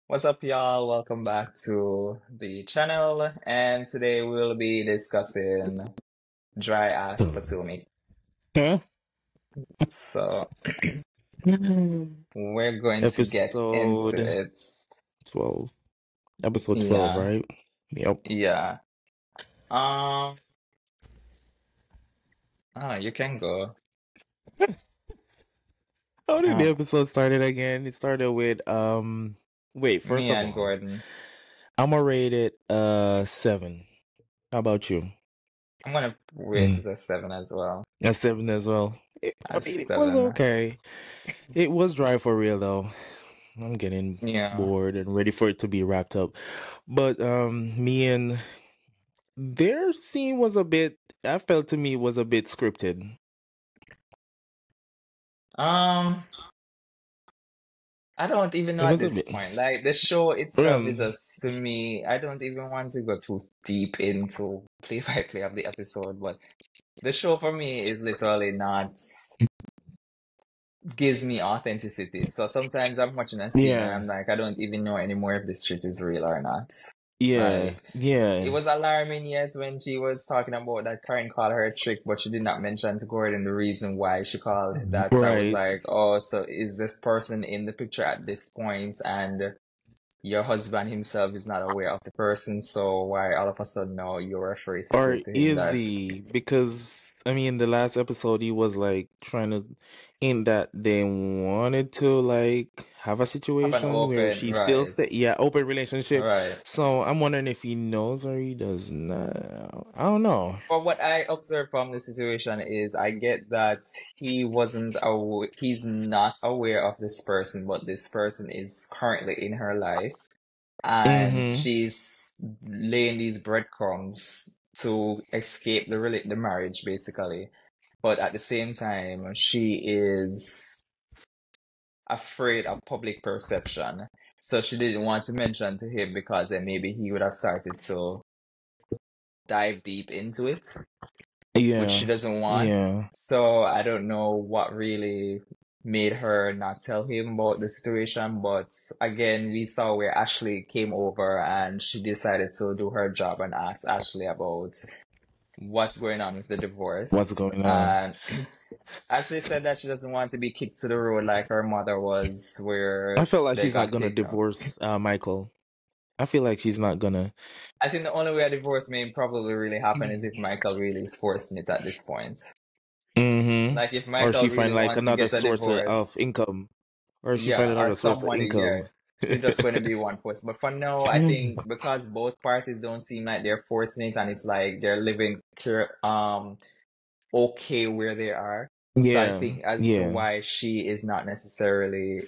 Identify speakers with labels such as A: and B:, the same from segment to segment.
A: What's up, y'all? Welcome back to the channel, and today we'll be discussing dry ass Potomac.
B: Huh?
A: So we're going to get into
B: Episode
A: it.
B: 12. Episode 12,
A: Yeah,
B: right? Yep.
A: yeah. Um, you can go.
B: How did the
A: Uh,
B: episode started again? It started with wait, first
A: Me
B: of
A: and
B: all,
A: Gordon.
B: I'm gonna rate it 7. How about you?
A: I'm gonna rate
B: Mm.
A: it a 7 as well.
B: A 7 as well. I
A: A
B: mean, it was
A: 7.
B: okay. It was dry for real though. I'm getting
A: Yeah.
B: bored and ready for it to be wrapped up. But me and their scene was a bit I felt to me was a bit scripted.
A: Um, I don't even know
B: It
A: at
B: was a
A: this
B: bit.
A: point. Like the show itself is
B: Um,
A: just to me, I don't even want to go too deep into play by play of the episode, but the show for me is literally not gives me authenticity. So sometimes I'm watching a scene and
B: yeah,
A: I'm like, I don't even know anymore if this shit is real or not.
B: yeah,
A: Like it
B: yeah.
A: was alarming, yes, when she was talking about that Karen called her a trick, but she did not mention to Gordon the reason why she called it that. So I was
B: Right.
A: like, oh, so is this person in the picture at this point, and your husband himself is not aware of the person, so why all of a sudden now you're afraid to say
B: Or
A: to him
B: is
A: that
B: he? Because I mean, the last episode he was like trying to, in that they wanted to like have a
A: have an
B: situation where
A: open
B: she still
A: right,
B: stay, yeah, open relationship.
A: right.
B: So I'm wondering if he knows or he does not. I don't know.
A: From what I observed from the situation is I get that he's not aware of this person, but this person is currently in her life and
B: Mm-hmm.
A: she's laying these breadcrumbs to escape the marriage basically. But at the same time, she is afraid of public perception. So she didn't want to mention to him because then maybe he would have started to dive deep into it, which she
B: Yeah.
A: doesn't want.
B: Yeah.
A: So I don't know what really made her not tell him about the situation. But again, we saw where Ashley came over and she decided to do her job and ask Ashley about what's going on with the
B: What's
A: divorce.
B: going on?
A: And Ashley said that she doesn't want to be kicked to the road like her mother was,
B: I
A: where
B: feel like
A: they
B: she's not
A: got
B: gonna
A: kicked out.
B: divorce Michael. I feel like she's not gonna.
A: I think the only way a divorce may probably really happen is if Michael really is forcing it at this point.
B: Mm-hmm.
A: Like if
B: Or
A: Michael
B: she
A: really
B: find like
A: wants to
B: another
A: get a
B: source of
A: divorce,
B: income. Or she find
A: yeah, or
B: another source of
A: somebody, yeah,
B: income.
A: it's just going to be one force. But for now, I think because both parties don't seem like they're forcing it, and it's like they're living okay where they are. So I
B: Yeah,
A: think as to
B: yeah.
A: why she is not necessarily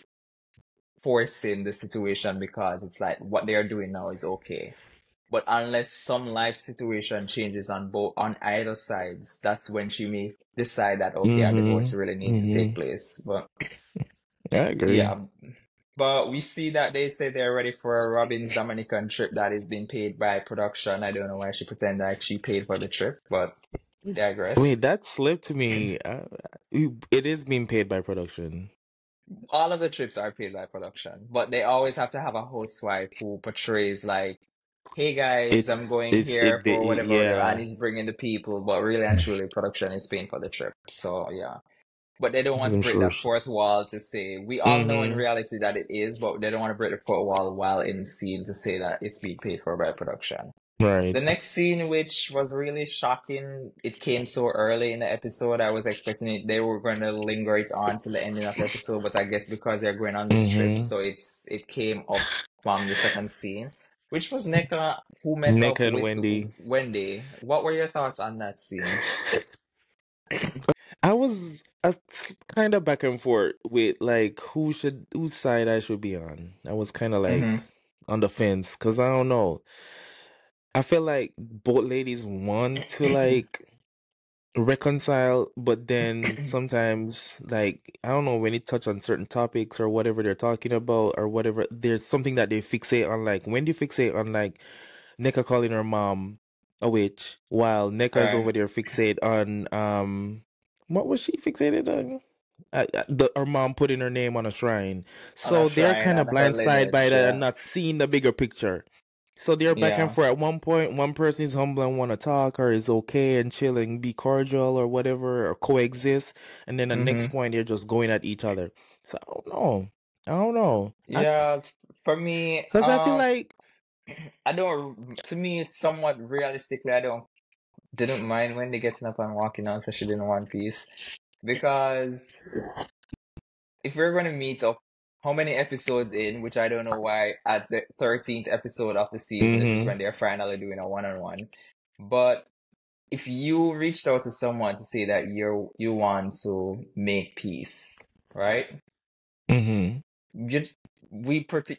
A: forcing the situation because it's like what they are doing now is okay. But unless some life situation changes on either sides, that's when she may decide that okay, a divorce
B: Mm-hmm.
A: really needs to take
B: Mm-hmm.
A: place. But
B: I agree.
A: yeah, but we see that they say they're ready for Robin's Dominican trip that is being paid by production. I don't know why she pretend like she paid for the trip, but digress.
B: Wait, that slipped to me. It is being paid by production.
A: All of the trips are paid by production, but they always have to have a housewife who portrays like, "Hey guys, I'm going here for whatever, whatever," and
B: Yeah.
A: he's bringing the people, but really and truly, production is paying for the trip. So yeah, but they don't want to
B: I'm
A: break
B: sure.
A: that fourth wall to say we all know in
B: Mm-hmm.
A: reality that it is, but they don't want to break the fourth wall while in the scene to say that it's being paid for by production.
B: Right.
A: The next scene, which was really shocking, it came so early in the episode. I was expecting it they were going to linger it on till the ending of the episode, but I guess because they're going on this trip,
B: Mm-hmm.
A: so it came up from the second scene, which was Neka who met
B: Nick
A: up
B: and
A: with
B: Wendy.
A: Wendy. What were your thoughts on that scene?
B: I was kind of back and forth with like whose side I should be on. I was kind of like
A: Mm-hmm.
B: on the fence because I don't know. I feel like both ladies want to like reconcile, but then sometimes like I don't know when it touch on certain topics or whatever they're talking about or whatever. There's something that they fixate on. Like when they fixate on like Neka calling her mom a witch, while Neka is over
A: Right.
B: there fixate on what was she fixated on? Her mom putting her name on a shrine.
A: On a
B: So they're
A: shrine
B: kind of
A: at her
B: blindsided by
A: lineage,
B: that and
A: yeah.
B: not seeing the bigger picture. So they're back and
A: Yeah.
B: forth. At one point, one person is humble and want to talk or is okay and chill and be cordial or whatever or coexist. And then the next
A: Mm-hmm.
B: point, they're just going at each other. So I don't know. I don't know.
A: Yeah, for me,
B: Because I feel like,
A: I don't, to me, it's somewhat realistically, I don't, didn't mind when they getting up and walking out, especially in One Piece. Because if we're going to meet up, how many episodes in, which I don't know why, at the 13th episode of the season, this is
B: mm-hmm,
A: when they're finally doing a one-on-one. But if you reached out to someone to say that you want to make peace, right?
B: mm-hmm,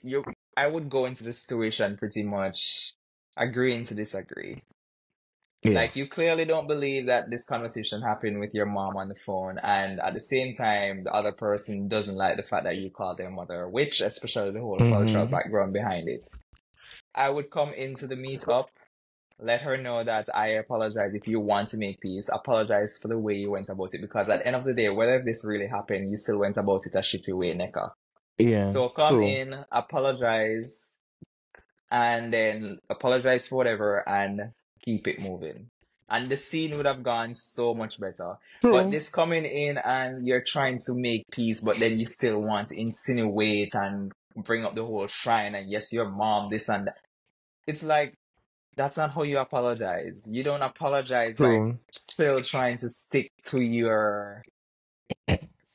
A: You, I would go into the situation pretty much agreeing to disagree.
B: yeah,
A: Like you clearly don't believe that this conversation happened with your mom on the phone, and at the same time, the other person doesn't like the fact that you called their mother a witch, especially the whole cultural
B: mm-hmm,
A: background behind it. I would come into the meetup, let her know that I apologize if you want to make peace. Apologize for the way you went about it, because at the end of the day, whether this really happened, you still went about it a shitty way, Neka.
B: yeah,
A: So come
B: true,
A: in, apologize, and then apologize for whatever and keep it moving. And the scene would have gone so much better. But
B: true,
A: this coming in and you're trying to make peace, but then you still want to insinuate and bring up the whole shrine and yes, your mom, this and that. It's like, that's not how you apologize. You don't apologize by
B: true.
A: still trying to stick to your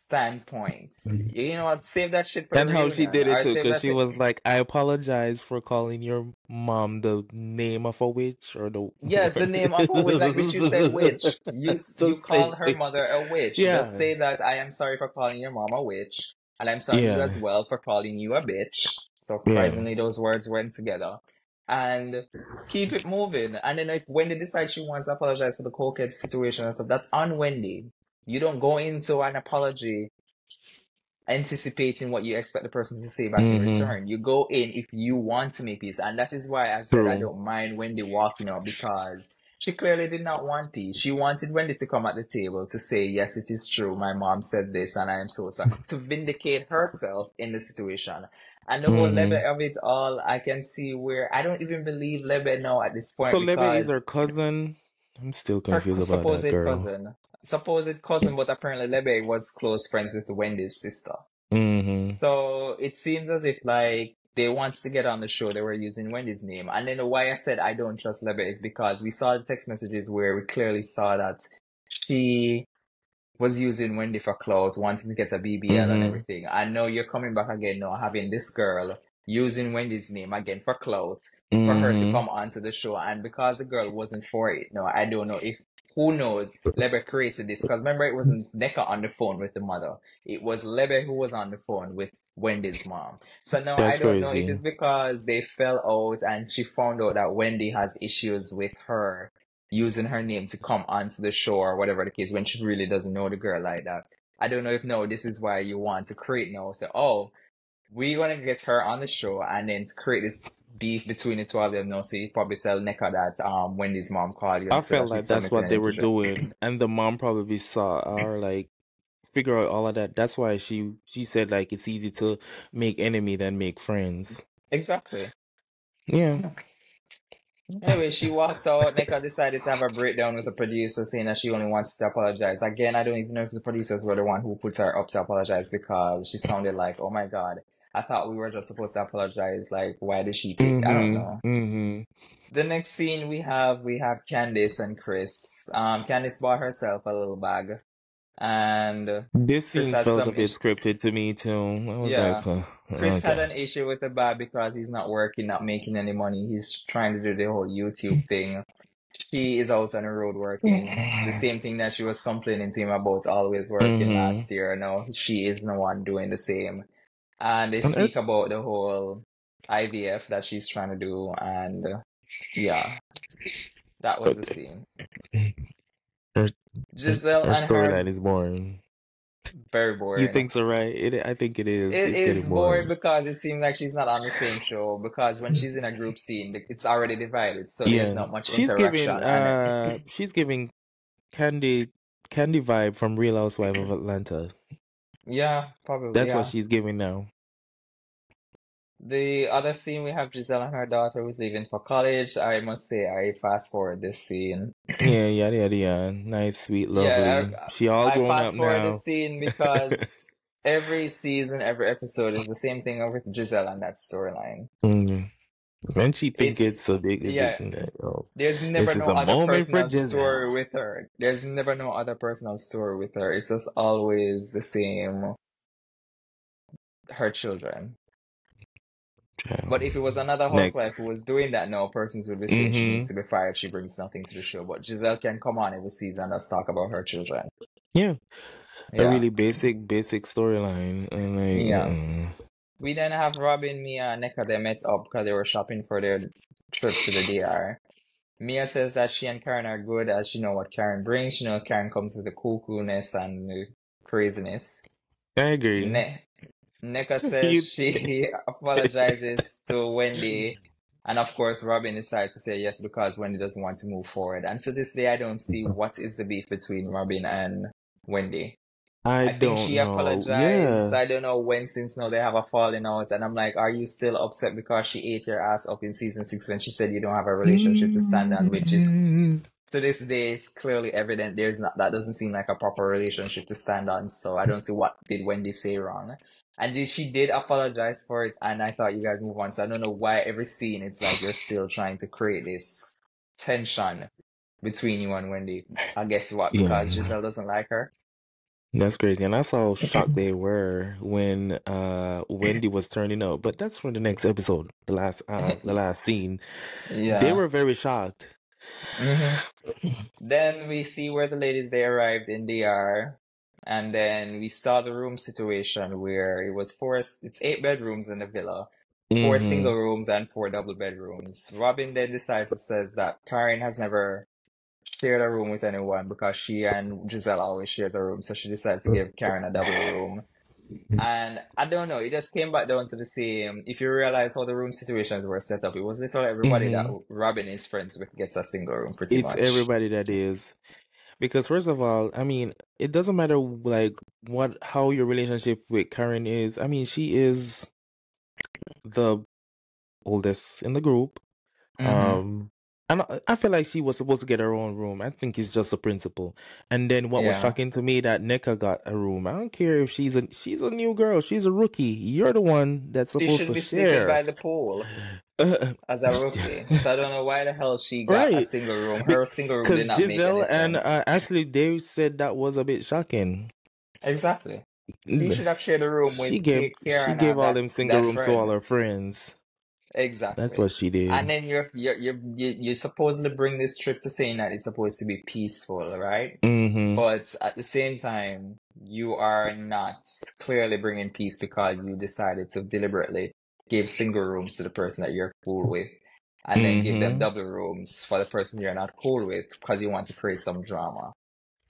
A: standpoints. You know what? Save that shit for the
B: And how she
A: reunion.
B: did it
A: Or
B: too,
A: save
B: because
A: that
B: she
A: shit.
B: was like, "I apologize for calling your mom the name of a witch or the
A: Yes, the name of a witch, like which you said witch. You
B: Just say,
A: call her mother a witch. Just
B: yeah,
A: say that I am sorry for calling your mom a witch, and I'm sorry to you as
B: yeah,
A: well for calling you a bitch.
B: yeah.
A: Surprisingly, those words went together, and keep it moving. And then if Wendy decides she wants to apologize for the cokehead situation and stuff, that's on Wendy. You don't go into an apology anticipating what you expect the person to say back in
B: Mm-hmm.
A: return. You go in if you want to make peace. And that is why I said I
B: True.
A: don't mind Wendy walking out, because she clearly did not want peace. She wanted Wendy to come at the table to say, yes, it is true. My mom said this and I am so sorry. To vindicate herself in the situation. And the whole
B: Mm-hmm.
A: Lebe of it all, I can see where I don't even believe Lebe now at this
B: So
A: point,
B: Lebe is her
A: because
B: cousin. I'm still
A: her
B: confused about
A: supposed
B: that girl.
A: cousin, but apparently Lebe was close friends with Wendy's sister.
B: Mm-hmm.
A: So it seems as if like they want to get on the show, they were using Wendy's name. And then why I said I don't trust Lebe is because we saw the text messages where we clearly saw that she was using Wendy for clout, wanting to get a BBL and
B: Mm-hmm.
A: everything. I know you're coming back again now, having this girl using Wendy's name again for clout for her to
B: Mm-hmm.
A: come onto the show. And because the girl wasn't for it, no, I don't know if, who knows, Lebe created this. Because remember, it wasn't Neka on the phone with the mother. It was Lebe who was on the phone with Wendy's mom. So now I
B: That's
A: don't know if
B: crazy.
A: it's because they fell out and she found out that Wendy has issues with her using her name to come onto the show or whatever the case when she really doesn't know the girl like that. I don't know if no, this is why you want to create now. So, oh, we're gonna get her on the show and then to create this beef between the two of them now. So you probably tell Nika that Wendy's mom called you
B: I
A: and said
B: felt
A: that
B: like
A: she's
B: that's
A: submitting
B: what
A: an
B: they were
A: impression.
B: doing, and the mom probably saw or like figure out all of that. That's why she said like it's easy to make enemy than make friends.
A: Exactly.
B: Yeah.
A: Anyway, she walked out. Nika decided to have a breakdown with the producer, saying that she only wants to apologize. Again, I don't even know if the producers were the one who put her up to apologize, because she sounded like, oh my God, I thought we were just supposed to apologize. Like, why did she take? I don't
B: Mm-hmm.
A: know.
B: Mm-hmm.
A: The next scene we have Candice and Chris. Candice bought herself a little bag, and
B: This
A: Chris
B: scene
A: has
B: felt a
A: some
B: bit
A: issue.
B: scripted to me too. I was like,
A: Yeah, Chris had
B: okay.
A: an issue with the bag because he's not working, not making any money. He's trying to do the whole YouTube thing. She is out on the road working. The same thing that she was complaining to him about always working
B: Mm-hmm.
A: last year. Now she is the one doing the same. And they
B: And
A: speak about the whole IVF that she's trying to do, and yeah, that was the scene.
B: her,
A: Giselle
B: her
A: and her,
B: storyline is boring.
A: very
B: You
A: boring.
B: think so, right? I think it is.
A: It
B: It's getting
A: is boring
B: boring.
A: because it seems like she's not on the same show, because when she's in a group scene, it's already divided, so there's
B: Yeah,
A: not much
B: she's giving
A: interaction. And
B: she's giving Candy Candy vibe from Real Housewife of Atlanta.
A: Yeah, probably,
B: That's what
A: yeah.
B: she's giving now.
A: The other scene we have Giselle and her daughter who's leaving for college. I must say, I fast forward this scene.
B: Yeah, yada yada yada. Nice, sweet,
A: Yeah,
B: lovely. She all
A: I
B: grown up
A: fast forward
B: now.
A: this scene because every season, every episode is the same thing with Giselle and that storyline.
B: Mm. When she think it's
A: It's
B: so big,
A: yeah,
B: oh,
A: there's never
B: this is
A: no
B: a
A: other
B: moment for
A: personal story
B: Gizelle.
A: with her. There's never no other personal story with her. It's just always the same, her children.
B: Child.
A: But if it was another housewife who
B: Next.
A: was doing that now, persons would be saying she needs
B: Mm-hmm.
A: to be fired, she brings nothing to the show. But Giselle can come on every season and just talk about her children.
B: Yeah, a
A: Yeah,
B: really basic storyline, and like,
A: yeah. We then have Robin, Mia, and Nneka. They met up because they were shopping for their trip to the DR. Mia says that she and Karen are good as she know what Karen brings. She know Karen comes with the coolness and the craziness.
B: I agree.
A: Ne Nneka says
B: You,
A: she apologizes to Wendy. And of course, Robin decides to say yes because Wendy doesn't want to move forward. And to this day, I don't see what is the beef between Robin and Wendy.
B: I
A: I think she
B: don't know.
A: apologized.
B: Yeah.
A: I don't know when since now they have a falling out. And I'm like, are you still upset because she ate your ass up in season 6 when she said you don't have a relationship to stand on, which is
B: Mm,
A: to this day is clearly evident there's not that doesn't seem like a proper relationship to stand on. So I don't see what did Wendy say wrong. And she did apologize for it, and I thought you guys move on. So I don't know why every scene it's like you're still trying to create this tension between you and Wendy. I guess what,
B: yeah,
A: because Giselle doesn't like her.
B: that's crazy. And that's how shocked they were when Wendy was turning up. But that's for the next episode, the last scene. They
A: Yeah.
B: were very shocked.
A: hmm Then we see where the ladies they arrived in DR, and then we saw the room situation where it was it's 8 bedrooms in the villa, four
B: Mm-hmm.
A: single rooms and 4 double bedrooms. Robin then decides and says that Karen has never shared a room with anyone because she and Giselle always shares a room, so she decides to give Karen a double room. And I don't know, it just came back down to the same. If you realize how the room situations were set up, it was literally everybody that
B: Mm-hmm.
A: Robin is friends with gets a single room pretty
B: It's
A: much.
B: everybody that is. Because first of all, I mean, it doesn't matter like how your relationship with Karen is. I mean, she is the oldest in the group.
A: Mm-hmm.
B: Um, and I feel like she was supposed to get her own room. I think it's just a principle. And then what was
A: Yeah.
B: shocking to me that Nneka got a room. I don't care if she's a new girl. She's a rookie. You're the one that's
A: She
B: supposed
A: should
B: to
A: be sleeping
B: share.
A: by the pool as a rookie. So I don't know why the hell she got a
B: Right.
A: single room. Her single room did
B: Because
A: not make
B: Giselle
A: any
B: and
A: sense.
B: Ashley, they said that was a bit shocking.
A: Exactly. She should have shared a room with
B: She
A: Karen
B: gave
A: and
B: all them single
A: that
B: rooms to all
A: friend.
B: her friends. That's
A: Exactly.
B: what she
A: And
B: did.
A: then you supposedly bring this trip to saying that it's supposed to be peaceful, right?
B: Mm-hmm.
A: But at the same time, you are not clearly bringing peace because you decided to deliberately give single rooms to the person that you're cool with, and then give them
B: Mm-hmm.
A: double rooms for the person you're not cool with because you want to create some drama.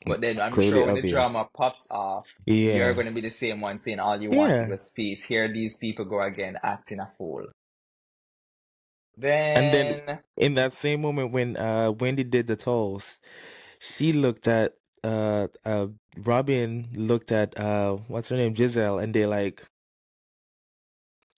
A: But then I'm
B: Clearly
A: sure when the drama
B: obvious.
A: pops off, you're
B: Yeah.
A: going to be the same one saying all you wanted
B: Yeah.
A: was peace. Here these people go again, acting a fool.
B: And then
A: Then,
B: in that same moment when Wendy did the toast, she looked at Robin looked at what's her name, Giselle, and they were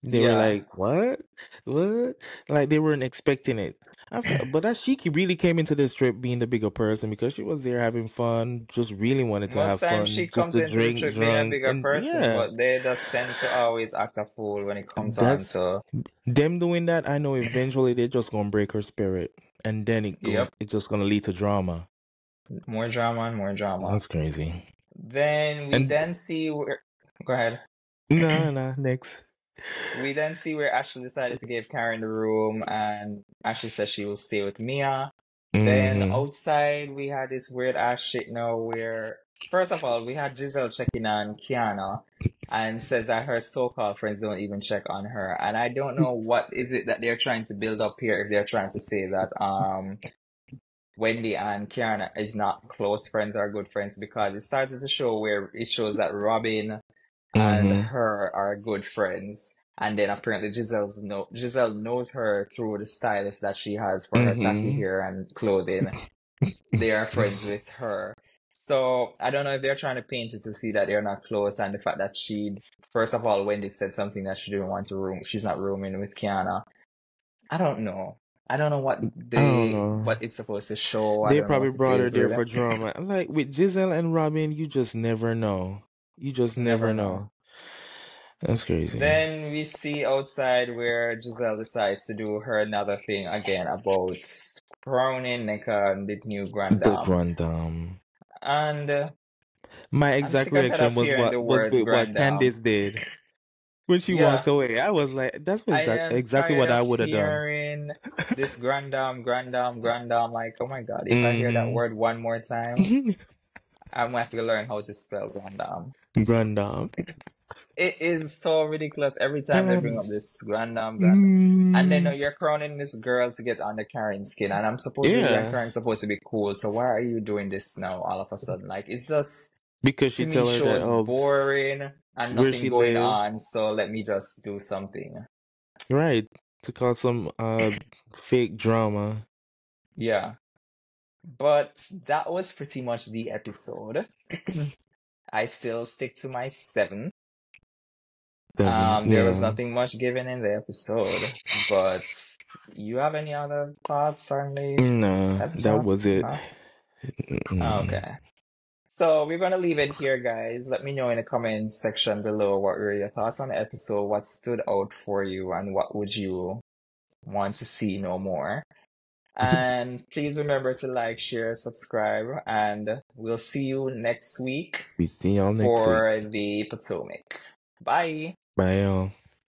A: yeah.
B: like, "What? What?" Like they weren't expecting it. But that really came into this trip being the bigger person because she was there having fun, just really wanted to
A: Most
B: have
A: times she
B: fun, just
A: comes
B: to
A: into the
B: drink,
A: trip being a
B: drunk,
A: bigger
B: and
A: person,
B: yeah,
A: but they just tend to always act a fool when it comes on
B: that's
A: to,
B: them doing that. I know eventually they're just gonna break her spirit, and then
A: yep,
B: it's just gonna lead to drama.
A: more drama and more drama.
B: That's crazy.
A: Then we
B: And
A: then see where, go ahead.
B: nah, next.
A: We then see where Ashley decided to give Karen the room, and Ashley says she will stay with Mia. Then
B: Mm-hmm.
A: outside, we had this weird ass shit now where, first of all, we had Giselle checking on Kiana and says that her so-called friends don't even check on her. And I don't know what is it that they're trying to build up here if they're trying to say that Wendy and Kiana is not close friends or good friends because it started to show where it shows that Robin and
B: Mm-hmm.
A: her are good friends. And then apparently Giselle knows her through the stylist that she has for her tacky
B: Mm-hmm.
A: hair and clothing. They are friends with her. So I don't know if they're trying to paint it to see that they're not close, and the fact that she, first of all, Wendy said something that she didn't want to room, she's not rooming with Kiana. I don't know. I don't know
B: I don't know.
A: what it's supposed to show. I
B: They
A: don't know
B: probably
A: what it
B: brought her
A: is
B: there
A: really.
B: for drama. Like with Giselle and Robin, you just never know. You just never
A: Never know.
B: know. That's crazy.
A: Then we see outside where Giselle decides to do her another thing again about crowning Nika and the new grand
B: The
A: dame.
B: Grand
A: And
B: My
A: I'm
B: exact
A: sick and tired
B: reaction
A: of
B: was
A: hearing the words
B: with what
A: grand dame.
B: Candace did when she walked
A: Yeah,
B: away. I was like, that's what
A: I am
B: exactly
A: tired
B: what I
A: of
B: would have done.
A: hearing this grand dame, grand dame, grand dame. Like, oh my God, if I hear that
B: Hmm.
A: word one more time, I'm gonna have to learn how to spell grand dame.
B: Grand
A: It is so ridiculous every time they bring up this grand dame, grand dame. And then
B: Mm,
A: you're crowning this girl to get under Karen's skin, and I'm supposedly you and
B: yeah,
A: Karen supposed to be cool. So why are you doing this now all of a sudden? Like it's just
B: because
A: to
B: she
A: me
B: tell her that
A: shows
B: oh
A: boring and
B: where
A: nothing
B: she
A: going
B: live,
A: on. So let me just do something.
B: right? To cause some fake drama.
A: Yeah. But that was pretty much the episode. I still stick to my seven.
B: Seven,
A: There was
B: yeah.
A: nothing much given in the episode, but you have any other thoughts on the
B: Nah, that
A: episode?
B: was it.
A: No?
B: Mm-mm.
A: Okay. So we're gonna leave it here, guys. Let me know in the comments section below what were your thoughts on the episode, what stood out for you, and what would you want to see no more. And please remember to like, share, subscribe, and we'll see you next week
B: We see y'all next week.
A: for the Potomac. Bye.
B: Bye, y'all.